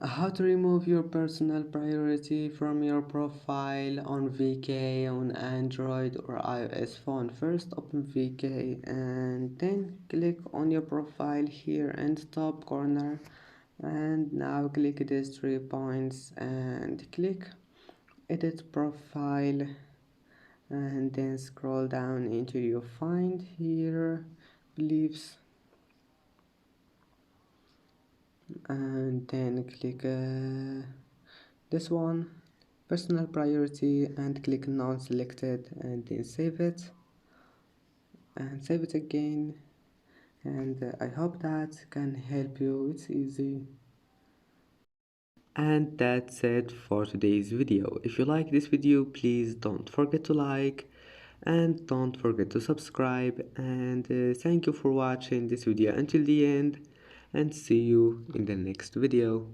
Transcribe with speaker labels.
Speaker 1: How to remove your personal priority from your profile on VK on Android or iOS phone. First open VK and then click on your profile here in the top corner, and now click these 3 points and click edit profile, and then scroll down into your find here beliefs, and then click this one personal priority and click non-selected, and then save it and save it again. And I hope that can help you. It's easy. And that's it for today's video. If you like this video, please don't forget to like and don't forget to subscribe, and thank you for watching this video until the end, and see you in the next video.